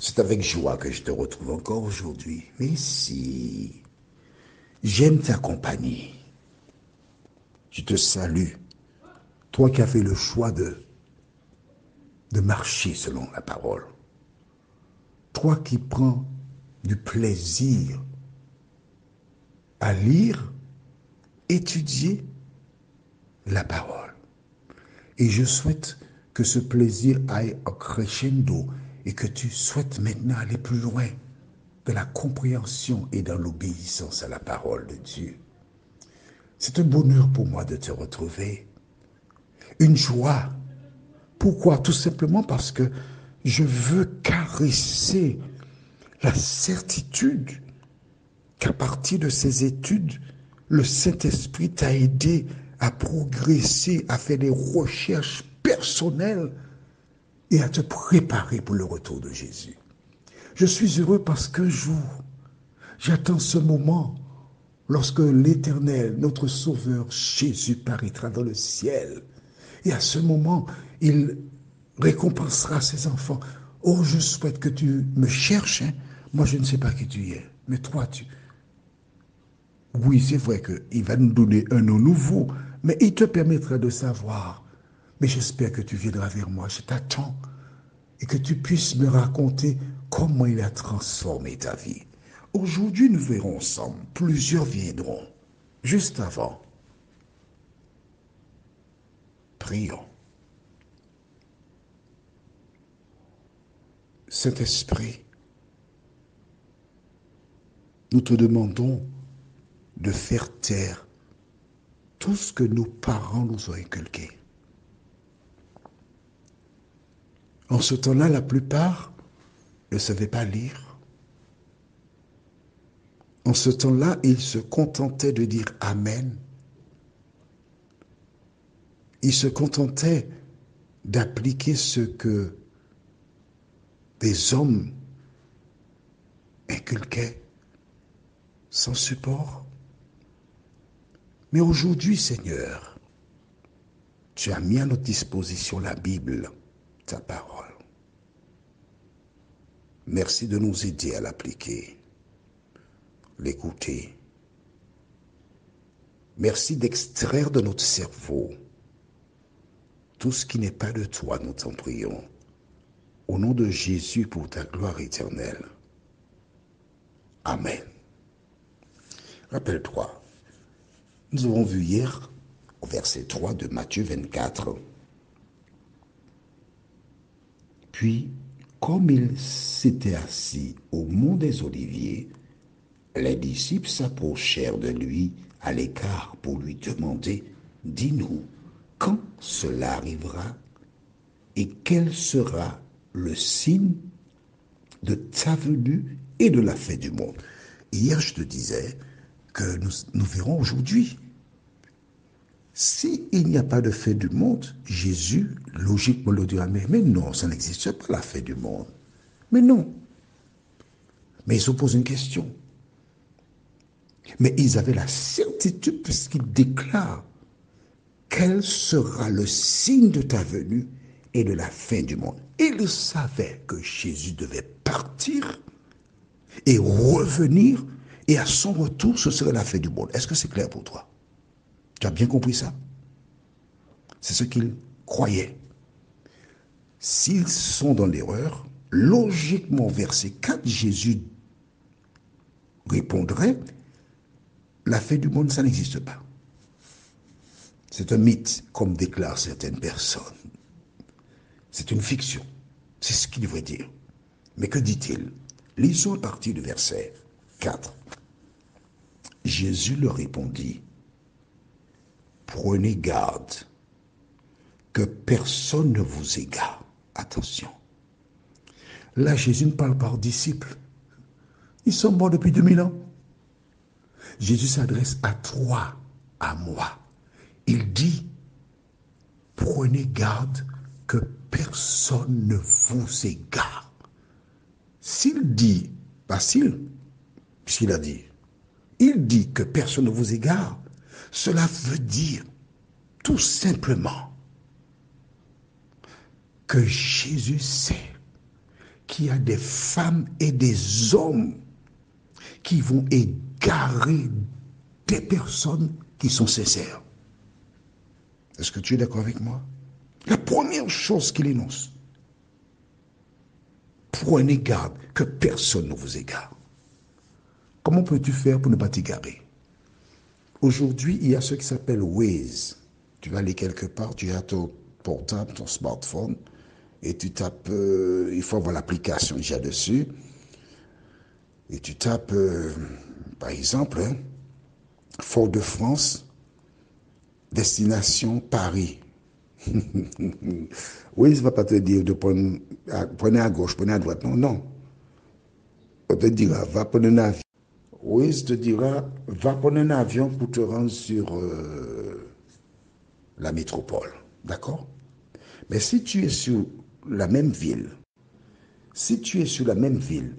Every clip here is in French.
C'est avec joie que je te retrouve encore aujourd'hui. Mais si j'aime ta compagnie, je te salue, toi qui as fait le choix de marcher selon la parole, toi qui prends du plaisir à lire, étudier la parole. Et je souhaite que ce plaisir aille au crescendo et que tu souhaites maintenant aller plus loin dans la compréhension et dans l'obéissance à la parole de Dieu. C'est un bonheur pour moi de te retrouver. Une joie. Pourquoi? Tout simplement parce que je veux caresser la certitude qu'à partir de ces études, le Saint-Esprit t'a aidé à progresser, à faire des recherches personnelles et à te préparer pour le retour de Jésus. Je suis heureux parce qu'un jour, j'attends ce moment lorsque l'Éternel, notre Sauveur Jésus, paraîtra dans le ciel. Et à ce moment, il récompensera ses enfants. Oh, je souhaite que tu me cherches. Hein. Moi, je ne sais pas qui tu es. Mais toi, tu... Oui, c'est vrai qu'il va nous donner un nom nouveau, mais il te permettra de savoir. Mais j'espère que tu viendras vers moi. Je t'attends. Et que tu puisses me raconter comment il a transformé ta vie. Aujourd'hui, nous verrons ensemble. Plusieurs viendront. Juste avant, prions. Saint-Esprit, nous te demandons de faire taire tout ce que nos parents nous ont inculqué. En ce temps-là, la plupart ne savaient pas lire. En ce temps-là, ils se contentaient de dire Amen. Ils se contentaient d'appliquer ce que des hommes inculquaient sans support. Mais aujourd'hui, Seigneur, tu as mis à notre disposition la Bible, ta parole. Merci de nous aider à l'appliquer, l'écouter. Merci d'extraire de notre cerveau tout ce qui n'est pas de toi, nous t'en prions. Au nom de Jésus pour ta gloire éternelle. Amen. Rappelle-toi, nous avons vu hier au verset 3 de Matthieu 24. Puis, comme il s'était assis au mont des Oliviers, les disciples s'approchèrent de lui à l'écart pour lui demander, dis-nous, quand cela arrivera et quel sera le signe de ta venue et de la fin du monde. Hier, je te disais que nous verrons aujourd'hui. S'il n'y a pas de fin du monde, Jésus, logiquement, le dira, mais non, ça n'existe pas la fin du monde. Mais non. Mais ils se posent une question. Mais ils avaient la certitude puisqu'ils déclarent quel sera le signe de ta venue et de la fin du monde. Ils savaient que Jésus devait partir et revenir, et à son retour, ce serait la fin du monde. Est-ce que c'est clair pour toi? Tu as bien compris ça? C'est ce qu'ils croyaient. S'ils sont dans l'erreur, logiquement, verset 4, Jésus répondrait, la fin du monde, ça n'existe pas. C'est un mythe, comme déclarent certaines personnes. C'est une fiction. C'est ce qu'il devrait dire. Mais que dit-il? Lisons à partir du verset 4. Jésus leur répondit, prenez garde que personne ne vous égare. Attention. Là, Jésus ne parle pas aux disciples. Ils sont morts depuis 2000 ans. Jésus s'adresse à toi, à moi. Il dit, prenez garde que personne ne vous égare. S'il dit, pas s'il, puisqu'il a dit, il dit que personne ne vous égare, cela veut dire tout simplement que Jésus sait qu'il y a des femmes et des hommes qui vont égarer des personnes qui sont sincères. Est-ce que tu es d'accord avec moi? La première chose qu'il énonce, prenez garde que personne ne vous égare. Comment peux-tu faire pour ne pas t'égarer? Aujourd'hui, il y a ce qui s'appelle Waze. Tu vas aller quelque part, tu as ton portable, ton smartphone, et tu tapes, il faut avoir l'application déjà dessus, et tu tapes, par exemple, Fort-de-France, destination Paris. Waze ne va pas te dire de prendre, prenez à gauche, prenez à droite. Non, non. On te dira, va prendre un avion. Waze te dira, va prendre un avion pour te rendre sur la métropole. D'accord? Mais si tu es sur la même ville,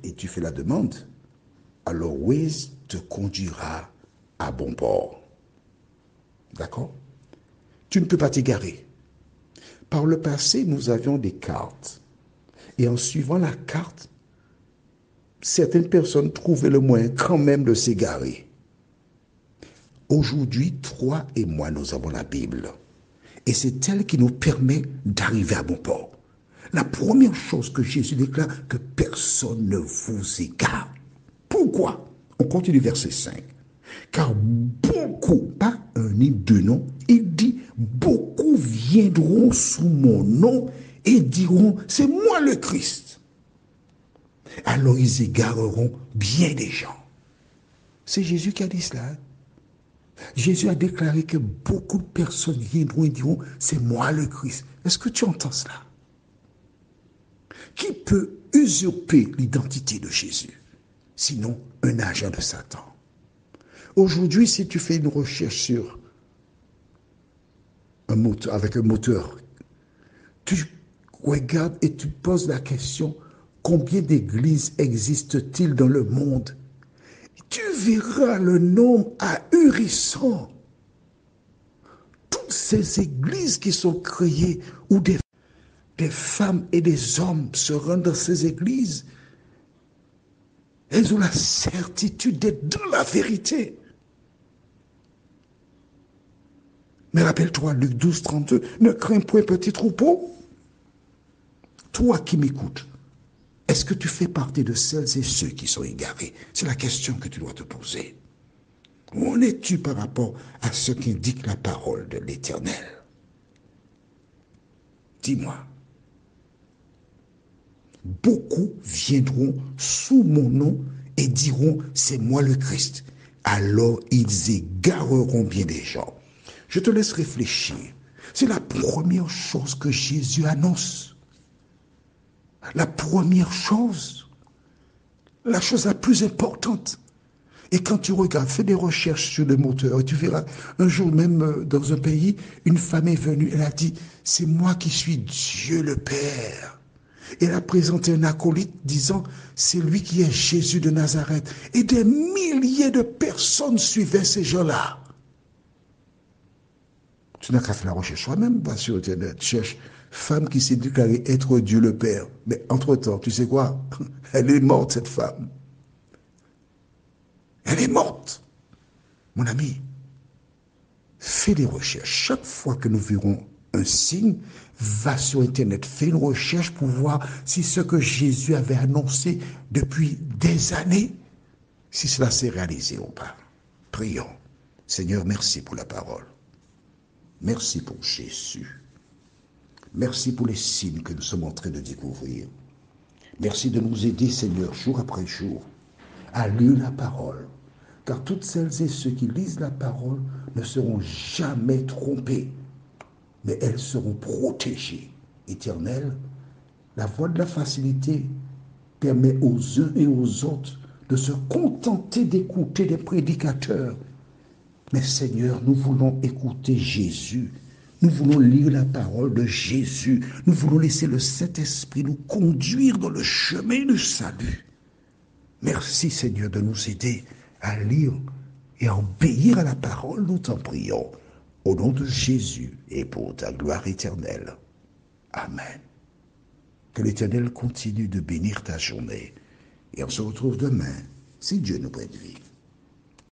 et tu fais la demande, alors Waze te conduira à bon port. D'accord? Tu ne peux pas t'égarer. Par le passé, nous avions des cartes. Et en suivant la carte, certaines personnes trouvaient le moyen quand même de s'égarer. Aujourd'hui, toi et moi, nous avons la Bible. Et c'est elle qui nous permet d'arriver à bon port. La première chose que Jésus déclare, que personne ne vous égare. Pourquoi? On continue verset 5. Car beaucoup, pas un ni deux noms, il dit, beaucoup viendront sous mon nom et diront, c'est moi le Christ. Alors ils égareront bien des gens. C'est Jésus qui a dit cela. Jésus a déclaré que beaucoup de personnes viendront et diront, c'est moi le Christ. Est-ce que tu entends cela? Qui peut usurper l'identité de Jésus, sinon un agent de Satan? Aujourd'hui, si tu fais une recherche sur un moteur, avec un moteur, tu regardes et tu poses la question, combien d'églises existent-ils dans le monde? Tu verras le nombre ahurissant. Toutes ces églises qui sont créées, où des femmes et des hommes se rendent dans ces églises, elles ont la certitude d'être dans la vérité. Mais rappelle-toi, Luc 12, 32, ne crains point petit troupeau. Toi qui m'écoutes, est-ce que tu fais partie de celles et ceux qui sont égarés? C'est la question que tu dois te poser. Où en es-tu par rapport à ce qu'indique la parole de l'Éternel? Dis-moi. Beaucoup viendront sous mon nom et diront, c'est moi le Christ. Alors ils égareront bien des gens. Je te laisse réfléchir. C'est la première chose que Jésus annonce. La première chose. La chose la plus importante. Et quand tu regardes, fais des recherches sur le moteur, et tu verras, un jour même dans un pays, une femme est venue, elle a dit, c'est moi qui suis Dieu le Père. Elle a présenté un acolyte disant, c'est lui qui est Jésus de Nazareth. Et des milliers de personnes suivaient ces gens-là. Tu n'as qu'à faire la recherche soi-même, va sur Internet, cherche femme qui s'est déclarée être Dieu le Père. Mais entre-temps, tu sais quoi? Elle est morte, cette femme. Elle est morte. Mon ami, fais des recherches. Chaque fois que nous verrons un signe, va sur Internet, fais une recherche pour voir si ce que Jésus avait annoncé depuis des années, si cela s'est réalisé ou pas. Prions. Seigneur, merci pour la parole. Merci pour Jésus. Merci pour les signes que nous sommes en train de découvrir. Merci de nous aider, Seigneur, jour après jour, à lire la parole. Car toutes celles et ceux qui lisent la parole ne seront jamais trompés, mais elles seront protégées. Éternel, la voie de la facilité permet aux uns et aux autres de se contenter d'écouter des prédicateurs. Mais Seigneur, nous voulons écouter Jésus. Nous voulons lire la parole de Jésus. Nous voulons laisser le Saint-Esprit nous conduire dans le chemin du salut. Merci Seigneur de nous aider à lire et à obéir à la parole, nous t'en prions. Au nom de Jésus et pour ta gloire éternelle. Amen. Que l'Éternel continue de bénir ta journée. Et on se retrouve demain, si Dieu nous prête vie.